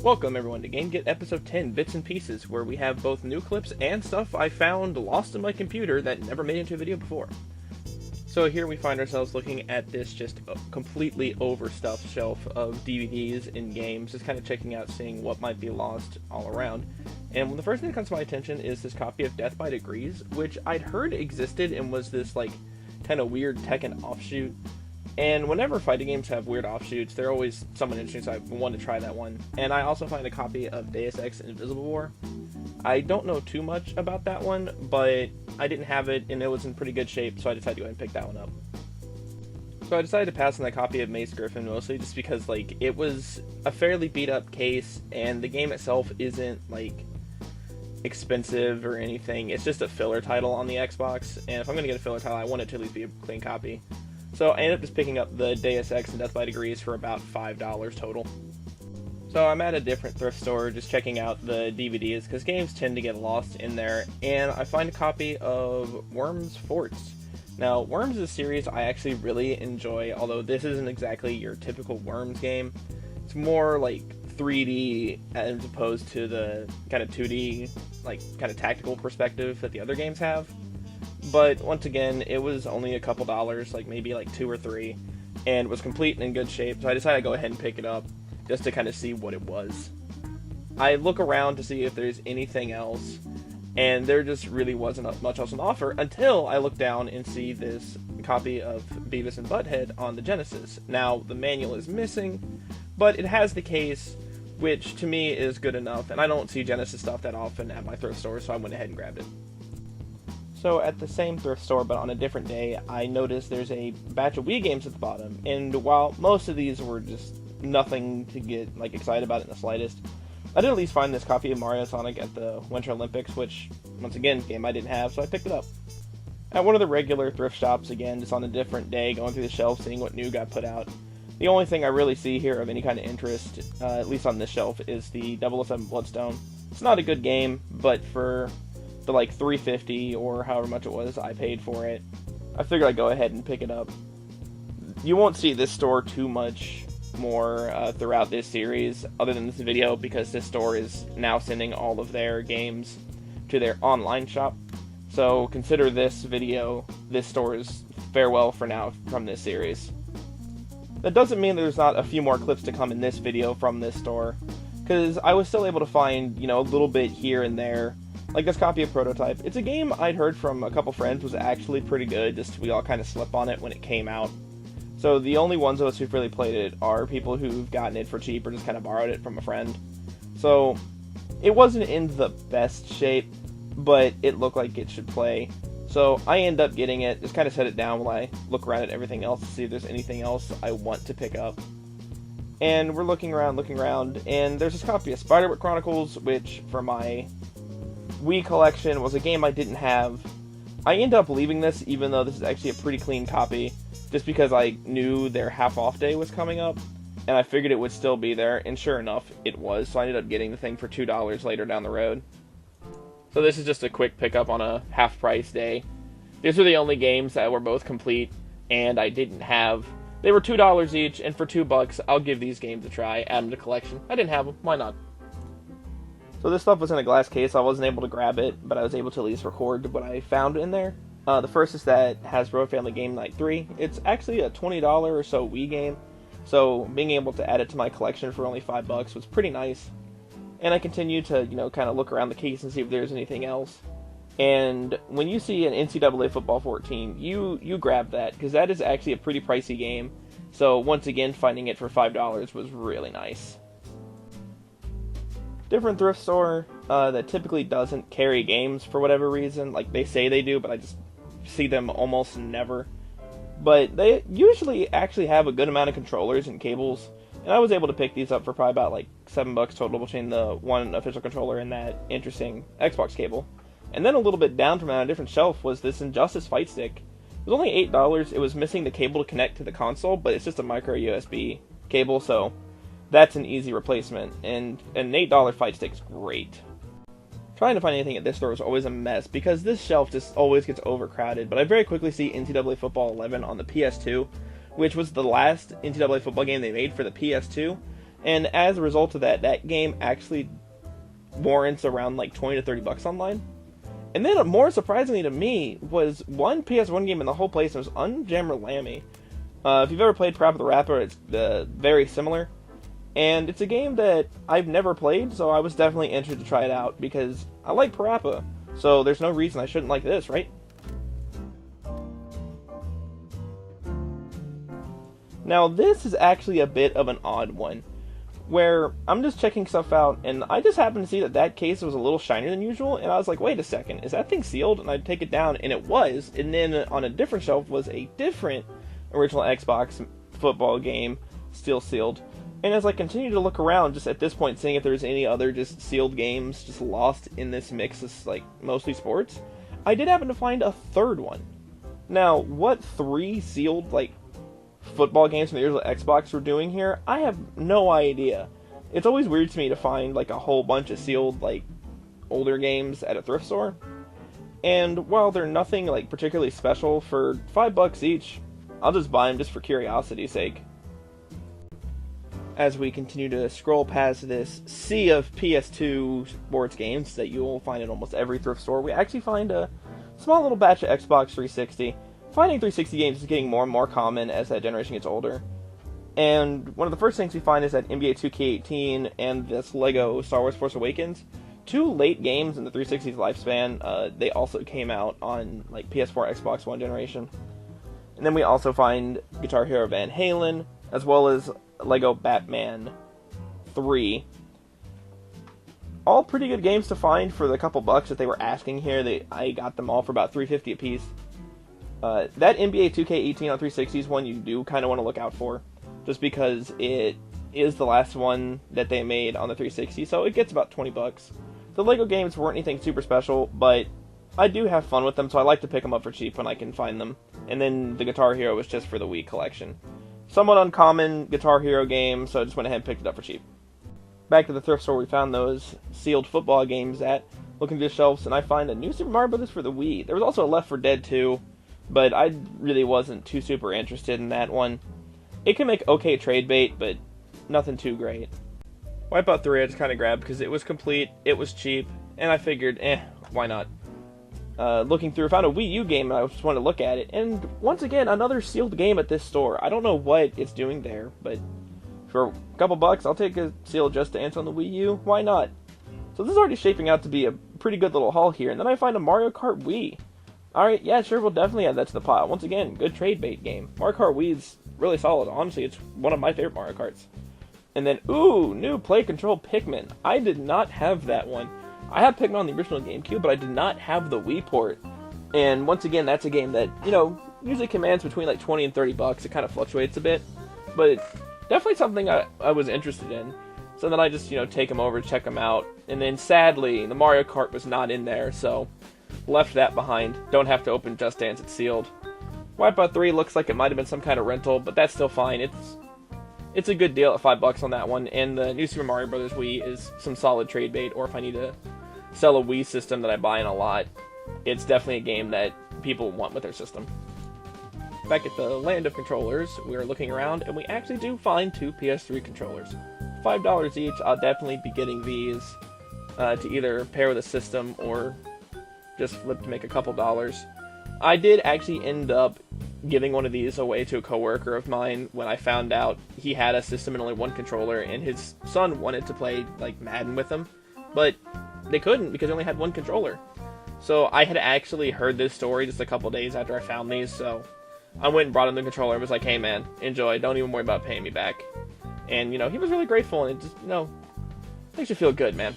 Welcome everyone to Game Get episode 10, Bits and Pieces, where we have both new clips and stuff I found lost in my computer that never made it into a video before. So here we find ourselves looking at this just completely overstuffed shelf of DVDs and games, just kind of checking out, seeing what might be lost all around. And the first thing that comes to my attention is this copy of Death by Degrees, which I'd heard existed and was this like kind of weird Tekken offshoot. And whenever fighting games have weird offshoots, they're always somewhat interesting, so I wanted to try that one. And I also find a copy of Deus Ex Invisible War. I don't know too much about that one, but I didn't have it, and it was in pretty good shape, so I decided to go ahead and pick that one up. So I decided to pass on that copy of Mace Griffin, mostly just because, like, it was a fairly beat-up case, and the game itself isn't, like, expensive or anything. It's just a filler title on the Xbox, and if I'm going to get a filler title, I want it to at least be a clean copy. So I ended up just picking up the Deus Ex and Death by Degrees for about $5 total. So I'm at a different thrift store just checking out the DVDs because games tend to get lost in there, and I find a copy of Worms Forts. Now, Worms is a series I actually really enjoy, although this isn't exactly your typical Worms game. It's more like 3D as opposed to the kind of 2D, like kind of tactical perspective that the other games have. But once again, it was only a couple dollars, like maybe like $2 or $3, and was complete and in good shape, so I decided to go ahead and pick it up just to kind of see what it was. I look around to see if there's anything else, and there just really wasn't much else on offer until I look down and see this copy of Beavis and Butthead on the Genesis. Now, the manual is missing, but it has the case, which to me is good enough, and I don't see Genesis stuff that often at my thrift store, so I went ahead and grabbed it. So at the same thrift store, but on a different day, I noticed there's a batch of Wii games at the bottom, and while most of these were just nothing to get like excited about in the slightest, I did at least find this copy of Mario Sonic at the Winter Olympics, which, once again, game I didn't have, so I picked it up. At one of the regular thrift shops, again, just on a different day, going through the shelf, seeing what new got put out. The only thing I really see here of any kind of interest, at least on this shelf, is the 007 Bloodstone. It's not a good game, but for the like $3.50 or however much it was I paid for it, I figured I'd go ahead and pick it up. You won't see this store too much more throughout this series other than this video, because this store is now sending all of their games to their online shop. So consider this video this store's farewell for now from this series. That doesn't mean there's not a few more clips to come in this video from this store, because I was still able to find, you know, a little bit here and there. Like this copy of Prototype. It's a game I'd heard from a couple friends was actually pretty good, just we all kind of slept on it when it came out. So the only ones of us who've really played it are people who've gotten it for cheap or just kind of borrowed it from a friend. So it wasn't in the best shape, but it looked like it should play. So I end up getting it, just kind of set it down while I look around at everything else to see if there's anything else I want to pick up. And we're looking around, and there's this copy of Spiderwick Chronicles, which for my Wii collection was a game I didn't have. I ended up leaving this, even though this is actually a pretty clean copy, just because I knew their half-off day was coming up, and I figured it would still be there, and sure enough, it was, so I ended up getting the thing for $2 later down the road. So this is just a quick pickup on a half-price day. These were the only games that were both complete, and I didn't have. They were $2 each, and for $2, I'll give these games a try, add them to collection. I didn't have them, why not? So this stuff was in a glass case, so I wasn't able to grab it, but I was able to at least record what I found in there. The first is that Hasbro Family Game Night 3. It's actually a $20 or so Wii game, so being able to add it to my collection for only $5 was pretty nice. And I continued to, you know, kind of look around the case and see if there's anything else. And when you see an NCAA Football 14, you grab that, because that is actually a pretty pricey game. So once again, finding it for $5 was really nice. Different thrift store that typically doesn't carry games for whatever reason. Like, they say they do, but I just see them almost never. But they usually actually have a good amount of controllers and cables, and I was able to pick these up for probably about like $7 total between the one official controller and that interesting Xbox cable. And then a little bit down from that, on a different shelf, was this Injustice Fight Stick. It was only $8. It was missing the cable to connect to the console, but it's just a micro USB cable, so that's an easy replacement, and an $8 fight stick is great. Trying to find anything at this store is always a mess, because this shelf just always gets overcrowded, but I very quickly see NCAA Football 11 on the PS2, which was the last NCAA football game they made for the PS2, And as a result of that, that game actually warrants around like 20 to 30 bucks online. And then, more surprisingly to me, was one PS1 game in the whole place, and it was Unjammer Lammy. If you've ever played Parappa the Rapper, it's very similar. And it's a game that I've never played, so I was definitely interested to try it out, because I like Parappa, so there's no reason I shouldn't like this, right? Now, this is actually a bit of an odd one, where I'm just checking stuff out, and I just happened to see that case was a little shinier than usual, and I was like, wait a second, is that thing sealed? And I'd take it down, and it was, and then on a different shelf was a different original Xbox football game, still sealed. And as I continue to look around, just at this point, seeing if there's any other just sealed games just lost in this mix of, like, mostly sports, I did happen to find a third one. Now, what 3 sealed, like, football games from the original Xbox were doing here, I have no idea. It's always weird to me to find, like, a whole bunch of sealed, like, older games at a thrift store. And while they're nothing, like, particularly special, for $5 each, I'll just buy them just for curiosity's sake. As we continue to scroll past this sea of PS2 sports games that you will find in almost every thrift store, we actually find a small little batch of Xbox 360. Finding 360 games is getting more and more common as that generation gets older. And one of the first things we find is that NBA 2K18 and this Lego Star Wars Force Awakens, 2 late games in the 360's lifespan. They also came out on like PS4, Xbox One generation. And then we also find Guitar Hero Van Halen, as well as Lego Batman 3. All pretty good games to find for the couple bucks that they were asking here. I got them all for about $3.50 a piece. That NBA 2K18 on 360 is one you do kind of want to look out for, just because it is the last one that they made on the 360, so it gets about 20 bucks. The Lego games weren't anything super special, but I do have fun with them, so I like to pick them up for cheap when I can find them. And then the Guitar Hero was just for the Wii collection. Somewhat uncommon Guitar Hero game, so I just went ahead and picked it up for cheap. Back to the thrift store we found those sealed football games at, looking through the shelves, and I find a new Super Mario Bros. For the Wii. There was also a Left 4 Dead 2, but I really wasn't too super interested in that one. It can make okay trade bait, but nothing too great. Wipeout 3 I just kind of grabbed because it was complete, it was cheap, and I figured, why not? Looking through, I found a Wii U game and I just wanted to look at it, and once again, another sealed game at this store. I don't know what it's doing there, but for a couple bucks, I'll take a sealed Just Dance on the Wii U. Why not? So this is already shaping out to be a pretty good little haul here, and then I find a Mario Kart Wii. Alright, yeah, sure, we'll definitely add that to the pile. Once again, good trade bait game. Mario Kart Wii is really solid. Honestly, it's one of my favorite Mario Karts. And then, ooh, new Play Control Pikmin. I did not have that one. I have Pikmin on the original GameCube, but I did not have the Wii port. And once again, that's a game that, usually commands between like 20 and 30 bucks. It kind of fluctuates a bit. But definitely something I was interested in. So then I just, take them over, check them out. And then sadly, the Mario Kart was not in there, so left that behind. Don't have to open Just Dance, it's sealed. Wipeout 3 looks like it might have been some kind of rental, but that's still fine. It's a good deal at $5 on that one, and the new Super Mario Bros. Wii is some solid trade bait, or if I need to sell a Wii system that I buy in a lot, it's definitely a game that people want with their system. Back at the land of controllers, we are looking around, and we actually do find 2 PS3 controllers. $5 each. I'll definitely be getting these to either pair with a system or just flip to make a couple dollars. I did actually end up giving one of these away to a coworker of mine when I found out he had a system and only one controller, and his son wanted to play like Madden with him, but they couldn't because they only had one controller. So I had actually heard this story just a couple days after I found these, so I went and brought him the controller and was like, hey man, enjoy, don't even worry about paying me back. And he was really grateful, and it just, makes you feel good, man.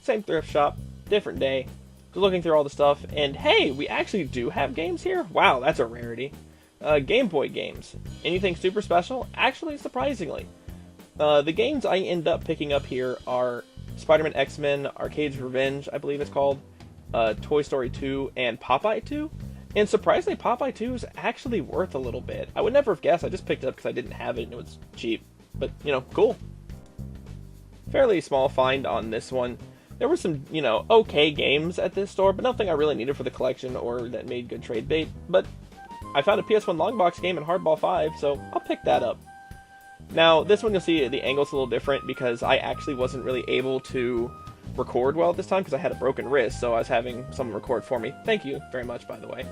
Same thrift shop, different day. Just looking through all the stuff, and hey, we actually do have games here? Wow, that's a rarity. Game Boy games. Anything super special? Actually, surprisingly. The games I end up picking up here are Spider-Man X-Men, Arcade's Revenge, I believe it's called, Toy Story 2, and Popeye 2. And surprisingly, Popeye 2 is actually worth a little bit. I would never have guessed, I just picked it up because I didn't have it and it was cheap. But, cool. Fairly small find on this one. There were some, okay games at this store, but nothing I really needed for the collection or that made good trade bait. But I found a PS1 Longbox game in Hardball 5, so I'll pick that up. Now, this one you'll see the angle's a little different because I actually wasn't really able to record well at this time because I had a broken wrist, so I was having someone record for me. Thank you very much, by the way.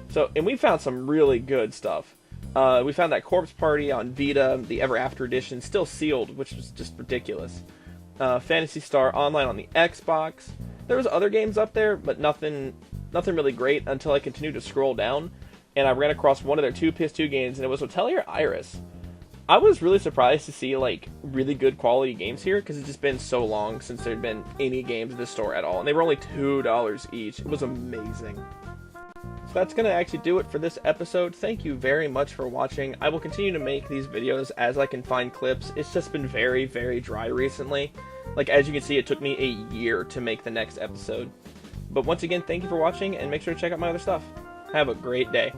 So, and we found some really good stuff. We found that Corpse Party on Vita, the Ever After Edition, still sealed, which was just ridiculous. Phantasy Star Online on the Xbox. There was other games up there, but nothing really great until I continued to scroll down, and I ran across one of their two PS2 games, and it was Hotelier Iris. I was really surprised to see, like, really good quality games here, because it's just been so long since there'd been any games in this store at all, and they were only $2 each. It was amazing. So that's going to actually do it for this episode. Thank you very much for watching. I will continue to make these videos as I can find clips. It's just been very, very dry recently. Like, as you can see, it took me a year to make the next episode. But once again, thank you for watching, and make sure to check out my other stuff. Have a great day.